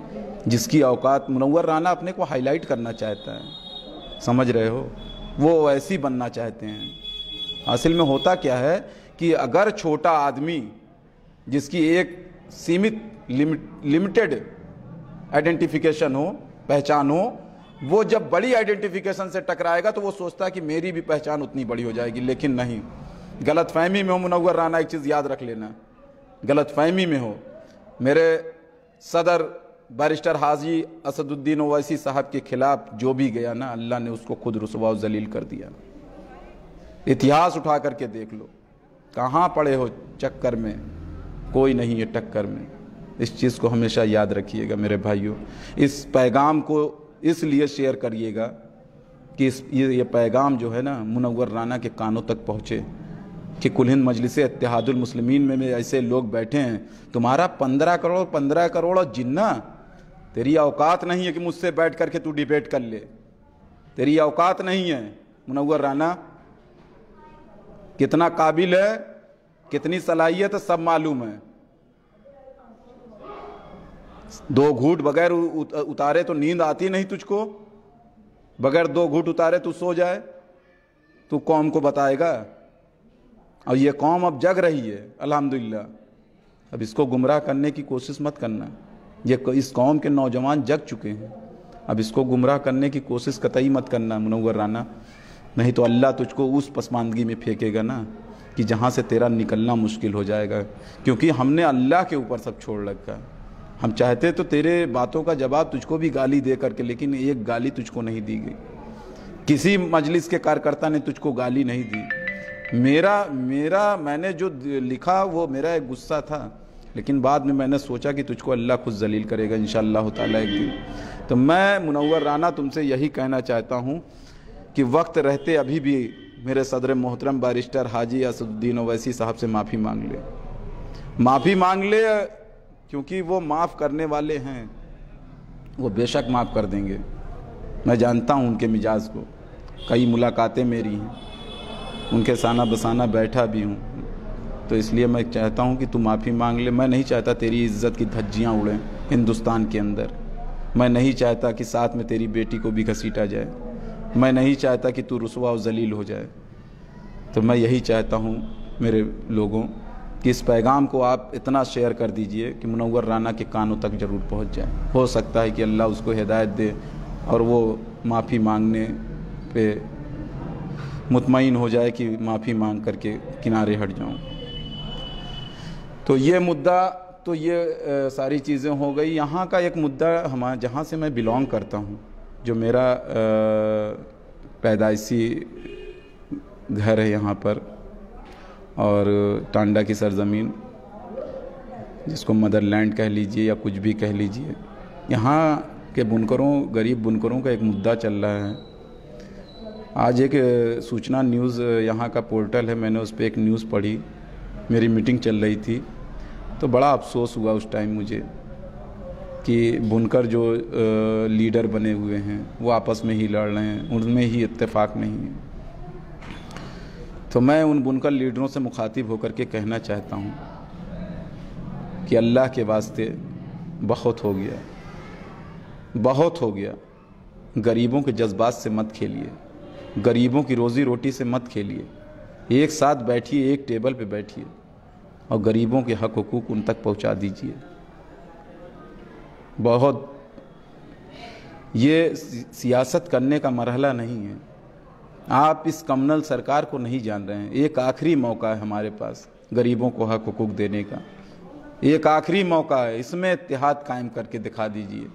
जिसकी औकात, मुनव्वर राना अपने को हाईलाइट करना चाहता है, समझ रहे हो, वो ऐसी बनना चाहते हैं। असल में होता क्या है कि अगर छोटा आदमी जिसकी एक सीमित लिमिटेड आइडेंटिफिकेशन हो, पहचान हो, वो जब बड़ी आइडेंटिफिकेशन से टकराएगा तो वो सोचता है कि मेरी भी पहचान उतनी बड़ी हो जाएगी। लेकिन नहीं, गलतफहमी में हो मुनव्वर राना, एक चीज़ याद रख लेना, गलतफहमी में हो। मेरे सदर बैरिस्टर हाजी असदुद्दीन ओवैसी साहब के खिलाफ जो भी गया ना, अल्लाह ने उसको खुद रुसवा जलील कर दिया। इतिहास उठा करके देख लो, कहाँ पड़े हो चक्कर में, कोई नहीं है टक्कर में। इस चीज़ को हमेशा याद रखिएगा मेरे भाइयों। इस पैगाम को इसलिए शेयर करिएगा कि ये पैगाम जो है ना मुनव्वर राना के कानों तक पहुँचे कि कुल हिंद मजलिस इत्तेहादुल मुस्लिमीन में ऐसे लोग बैठे हैं, तुम्हारा 15 करोड़ और जिन्ना, तेरी औकात नहीं है कि मुझसे बैठ करके तू डिबेट कर ले। तेरी औकात नहीं है मुनव्वर राना। कितना काबिल है, कितनी सलाहियत है, सब मालूम है। 2 घूंट बगैर उतारे तो नींद आती नहीं तुझको, बगैर 2 घूंट उतारे तू सो जाए, तू कौम को बताएगा। और ये कौम अब जग रही है अल्हम्दुलिल्लाह। अब इसको गुमराह करने की कोशिश मत करना। इस कौम के नौजवान जग चुके हैं, अब इसको गुमराह करने की कोशिश कतई मत करना मुनव्वर राना, नहीं तो अल्लाह तुझको उस पसमानदगी में फेंकेगा ना कि जहाँ से तेरा निकलना मुश्किल हो जाएगा, क्योंकि हमने अल्लाह के ऊपर सब छोड़ रखा है। हम चाहते तो तेरे बातों का जवाब तुझको भी गाली दे करके, लेकिन एक गाली तुझको नहीं दी गई, किसी मजलिस के कार्यकर्ता ने तुझको गाली नहीं दी। मैंने जो लिखा वो मेरा एक गुस्सा था, लेकिन बाद में मैंने सोचा कि तुझको अल्लाह खुद जलील करेगा इंशाअल्लाह ताला एक दिन। तो मैं मुनव्वर राना तुमसे यही कहना चाहता हूँ कि वक्त रहते अभी भी मेरे सदर मोहतरम बारिस्टर हाजी असदुद्दीन ओवैसी साहब से माफ़ी मांग ले, क्योंकि वो माफ़ करने वाले हैं, वो बेशक माफ़ कर देंगे। मैं जानता हूँ उनके मिजाज को, कई मुलाकातें मेरी हैं, उनके साना बसाना बैठा भी हूँ, तो इसलिए मैं चाहता हूँ कि तू माफ़ी मांग ले। मैं नहीं चाहता तेरी इज़्ज़त की धज्जियाँ उड़ें हिंदुस्तान के अंदर। मैं नहीं चाहता कि साथ में तेरी बेटी को भी घसीटा जाए। मैं नहीं चाहता कि तू रुसवा और जलील हो जाए। तो मैं यही चाहता हूँ मेरे लोगों कि इस पैगाम को आप इतना शेयर कर दीजिए कि मुनव्वर राना के कानों तक ज़रूर पहुँच जाए। हो सकता है कि अल्लाह उसको हिदायत दे और वो माफ़ी मांगने पे मुतमईन हो जाए कि माफ़ी मांग करके किनारे हट जाऊँ। तो ये मुद्दा, तो ये सारी चीज़ें हो गई। यहाँ का एक मुद्दा जहाँ से मैं बिलोंग करता हूँ, जो मेरा पैदाइशी घर है यहाँ पर, और टांडा की सरज़मीन, जिसको मदरलैंड कह लीजिए या कुछ भी कह लीजिए, यहाँ के बुनकरों, गरीब बुनकरों का एक मुद्दा चल रहा है। आज एक सूचना न्यूज़ यहाँ का पोर्टल है, मैंने उस पर एक न्यूज़ पढ़ी, मेरी मीटिंग चल रही थी, तो बड़ा अफसोस हुआ उस टाइम मुझे कि बुनकर जो लीडर बने हुए हैं वो आपस में ही लड़ रहे हैं, उनमें ही इत्तेफाक नहीं है। तो मैं उन बुनकर लीडरों से मुखातिब होकर के कहना चाहता हूँ कि अल्लाह के वास्ते बहुत हो गया, बहुत हो गया। गरीबों के जज्बात से मत खेलिए, गरीबों की रोज़ी रोटी से मत खेलिए। एक साथ बैठिए, एक टेबल पे बैठिए और गरीबों के हक हुकूक उन तक पहुंचा दीजिए। बहुत, ये सियासत करने का मरहला नहीं है। आप इस कम्युनल सरकार को नहीं जान रहे हैं। एक आखिरी मौका है हमारे पास गरीबों को हक हुकूक देने का, एक आखिरी मौका है, इसमें इत्तेहाद कायम करके दिखा दीजिए।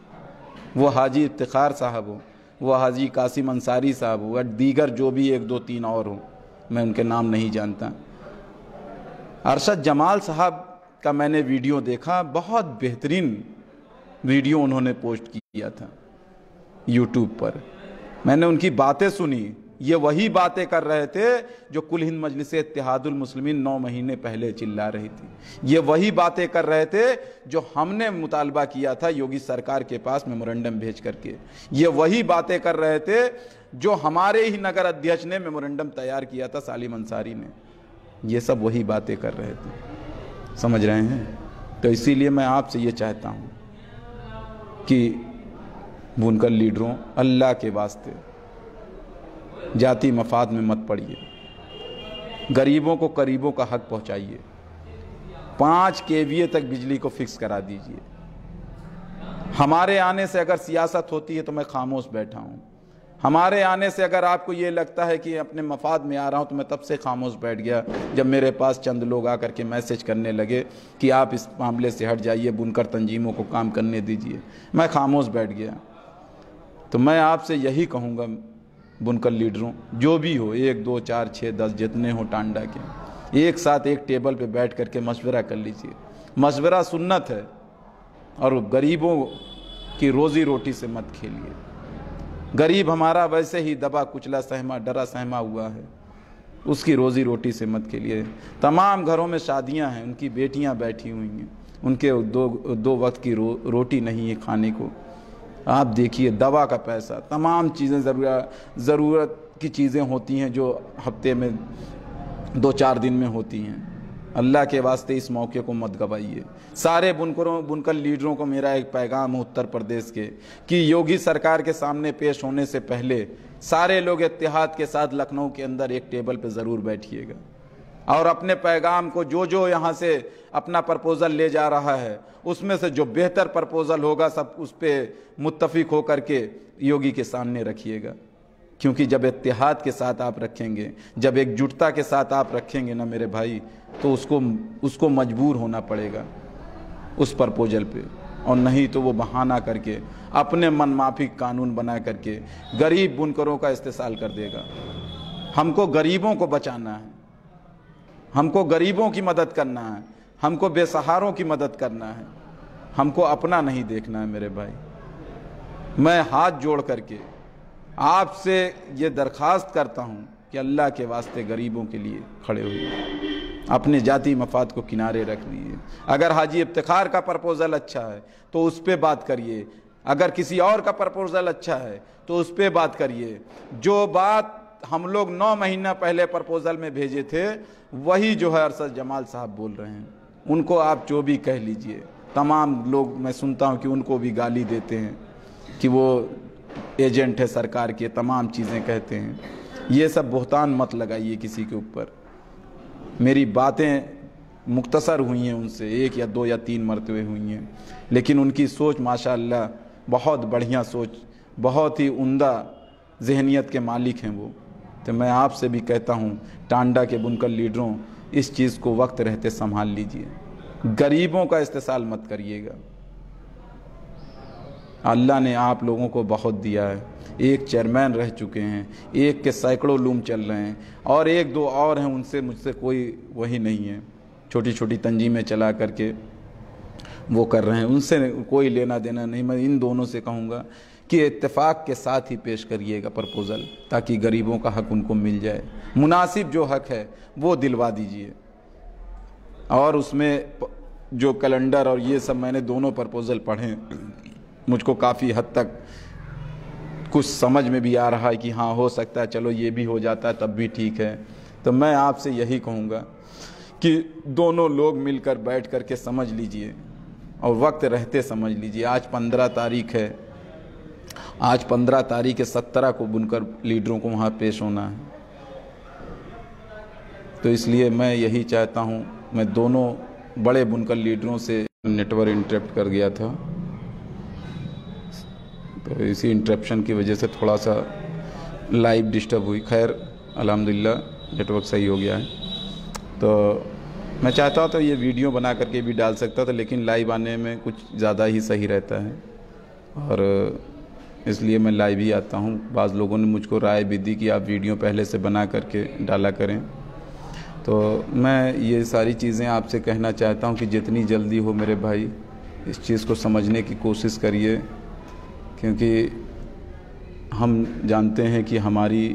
वो हाजी इफ्तिखार साहब हो, वो हाजी कासिम अंसारी साहब हो, दीगर जो भी 1 2 3 और हो, मैं उनके नाम नहीं जानता। अरशद जमाल साहब का मैंने वीडियो देखा, बहुत बेहतरीन वीडियो उन्होंने पोस्ट किया था यूट्यूब पर। मैंने उनकी बातें सुनी, ये वही बातें कर रहे थे जो कुल हिंद मजलिस इत्तेहादुल मुस्लिमीन 9 महीने पहले चिल्ला रही थी। ये वही बातें कर रहे थे जो हमने मुतालबा किया था योगी सरकार के पास मेमोरेंडम भेज करके। ये वही बातें कर रहे थे जो हमारे ही नगर अध्यक्ष ने मेमोरेंडम तैयार किया था, सालिम अंसारी ने। ये सब वही बातें कर रहे थे, समझ रहे हैं। तो इसीलिए मैं आपसे ये चाहता हूँ कि बुनकर लीडरों, अल्लाह के वास्ते जाति मफाद में मत पड़िए, गरीबों को करीबों का हक पहुंचाइए। 5 KVA तक बिजली को फिक्स करा दीजिए। हमारे आने से अगर सियासत होती है तो मैं खामोश बैठा हूं। हमारे आने से अगर आपको ये लगता है कि अपने मफाद में आ रहा हूं, तो मैं तब से खामोश बैठ गया जब मेरे पास चंद लोग आकर के मैसेज करने लगे कि आप इस मामले से हट जाइए, बुनकर तंजीमों को काम करने दीजिए। मैं खामोश बैठ गया। तो मैं आपसे यही कहूँगा बुनकर लीडरों, जो भी हो, 1 2 4 6 10 जितने हो टांडा के, एक साथ एक टेबल पे बैठ करके मशवरा कर लीजिए। मशवरा सुन्नत है, और गरीबों की रोज़ी रोटी से मत खेलिए। गरीब हमारा वैसे ही दबा कुचला सहमा डरा सहमा हुआ है, उसकी रोज़ी रोटी से मत खेलिए। तमाम घरों में शादियां हैं, उनकी बेटियां बैठी हुई हैं, उनके दो वक्त की रोटी नहीं है खाने को। आप देखिए, दवा का पैसा, तमाम चीज़ें, ज़रूरत की चीज़ें होती हैं जो हफ्ते में 2 4 दिन में होती हैं। अल्लाह के वास्ते इस मौके को मत गवाइए। सारे बुनकर लीडरों को मेरा एक पैगाम है उत्तर प्रदेश के, कि योगी सरकार के सामने पेश होने से पहले सारे लोग इत्तेहाद के साथ लखनऊ के अंदर एक टेबल पर ज़रूर बैठिएगा, और अपने पैगाम को जो यहाँ से अपना प्रपोज़ल ले जा रहा है, उसमें से जो बेहतर प्रपोज़ल होगा सब उस पर मुत्तफिक होकर के योगी के सामने रखिएगा। क्योंकि जब इत्तेहाद के साथ आप रखेंगे, जब एकजुटता के साथ आप रखेंगे ना मेरे भाई, तो उसको मजबूर होना पड़ेगा उस प्रपोजल पे, और नहीं तो वो बहाना करके अपने मनमाफिक कानून बना करके गरीब बुनकरों का इस्तेसाल कर देगा। हमको गरीबों को बचाना है, हमको गरीबों की मदद करना है, हमको बेसहारों की मदद करना है, हमको अपना नहीं देखना है मेरे भाई। मैं हाथ जोड़ करके आपसे ये दरख्वास्त करता हूँ कि अल्लाह के वास्ते गरीबों के लिए खड़े हुए, अपने जाती मफाद को किनारे रख लीजिए। अगर हाजी इफ्तिखार का प्रपोज़ल अच्छा है तो उस पर बात करिए, अगर किसी और का प्रपोज़ल अच्छा है तो उस पर बात करिए। जो बात हम लोग 9 महीना पहले प्रपोज़ल में भेजे थे वही जो है अरशद जमाल साहब बोल रहे हैं। उनको आप जो भी कह लीजिए, तमाम लोग मैं सुनता हूँ कि उनको भी गाली देते हैं कि वो एजेंट है सरकार के, तमाम चीज़ें कहते हैं। ये सब बुहतान मत लगाइए किसी के ऊपर। मेरी बातें मुख्तसर हुई हैं उनसे, 1 या 2 या 3 मरतबे हुई हैं, लेकिन उनकी सोच माशाअल्लाह बहुत बढ़िया सोच, बहुत ही उम्दा जहनियत के मालिक हैं वो। तो मैं आपसे भी कहता हूँ टांडा के बुनकर लीडरों, इस चीज़ को वक्त रहते संभाल लीजिए, गरीबों का इस्तेसाल मत करिएगा। अल्लाह ने आप लोगों को बहुत दिया है, एक चेयरमैन रह चुके हैं, एक के सैकड़ों लूम चल रहे हैं, और 1-2 और हैं, उनसे मुझसे कोई वही नहीं है, छोटी छोटी तंजीमें चला करके वो कर रहे हैं, उनसे कोई लेना देना नहीं। मैं इन दोनों से कहूँगा कि इत्तेफाक के साथ ही पेश करिएगा प्रपोज़ल, ताकि गरीबों का हक उनको मिल जाए। मुनासिब जो हक है वो दिलवा दीजिए, और उसमें जो कैलेंडर और ये सब मैंने दोनों प्रपोज़ल पढ़े, मुझको काफ़ी हद तक कुछ समझ में भी आ रहा है कि हाँ हो सकता है, चलो ये भी हो जाता है तब भी ठीक है। तो मैं आपसे यही कहूँगा कि दोनों लोग मिलकर बैठ कर के समझ लीजिए, और वक्त रहते समझ लीजिए। आज 15 तारीख है, आज 15 तारीख के 17 को बुनकर लीडरों को वहाँ पेश होना है। तो इसलिए मैं यही चाहता हूँ, मैं दोनों बड़े बुनकर लीडरों से नेटवर्क इंटरप्ट कर गया था, तो इसी इंटरप्शन की वजह से थोड़ा सा लाइव डिस्टर्ब हुई। खैर अल्हम्दुलिल्लाह नेटवर्क सही हो गया है। तो मैं चाहता हूँ तो ये वीडियो बना करके भी डाल सकता था, लेकिन लाइव आने में कुछ ज़्यादा ही सही रहता है, और इसलिए मैं लाइव ही आता हूँ। बाज़ लोगों ने मुझको राय भी दी कि आप वीडियो पहले से बना करके डाला करें। तो मैं ये सारी चीज़ें आपसे कहना चाहता हूँ कि जितनी जल्दी हो मेरे भाई इस चीज़ को समझने की कोशिश करिए, क्योंकि हम जानते हैं कि हमारी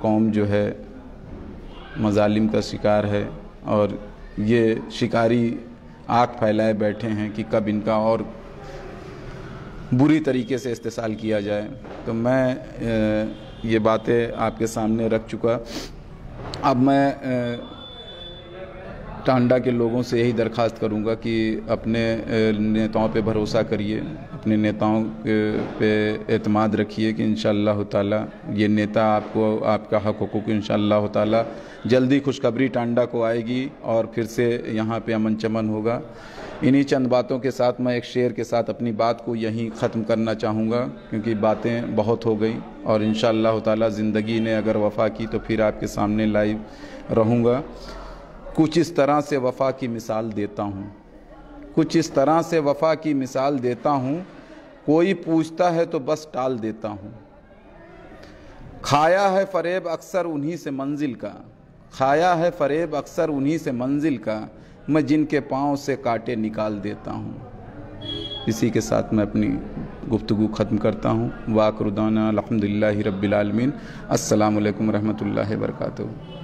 कौम जो है मज़ालिम का शिकार है, और ये शिकारी आग फैलाए बैठे हैं कि कब इनका और बुरी तरीके से इस्तेसाल किया जाए। तो मैं ये बातें आपके सामने रख चुका। अब मैं टांडा के लोगों से यही दरख्वास्त करूंगा कि अपने नेताओं पे भरोसा करिए, अपने नेताओं पे एतमाद रखिए कि इंशाअल्लाह ताला ये नेता आपको आपका हक हुकूक इंशाअल्लाह ताला जल्दी खुशखबरी टांडा को आएगी, और फिर से यहाँ पे अमन चमन होगा। इन्हीं चंद बातों के साथ मैं एक शेर के साथ अपनी बात को यहीं ख़त्म करना चाहूँगा, क्योंकि बातें बहुत हो गई, और इंशाअल्लाह ताला ज़िंदगी ने अगर वफ़ा की तो फिर आपके सामने लाइव रहूँगा। कुछ इस तरह से वफ़ा की मिसाल देता हूँ, कुछ इस तरह से वफ़ा की मिसाल देता हूँ, कोई पूछता है तो बस टाल देता हूँ। खाया है फ़रेब अक्सर उन्हीं से मंजिल का, खाया है फ़रेब अक्सर उन्हीं से मंजिल का, मैं जिनके पाँव से कांटे निकाल देता हूँ। इसी के साथ मैं अपनी गुफ्तगू ख़त्म करता हूँ। वाक़िर दाना अल्हम्दुलिल्लाहि रब्बिल आलमीन। अस्सलामु अलैकुम रहमतुल्लाहि व बरकातुहू।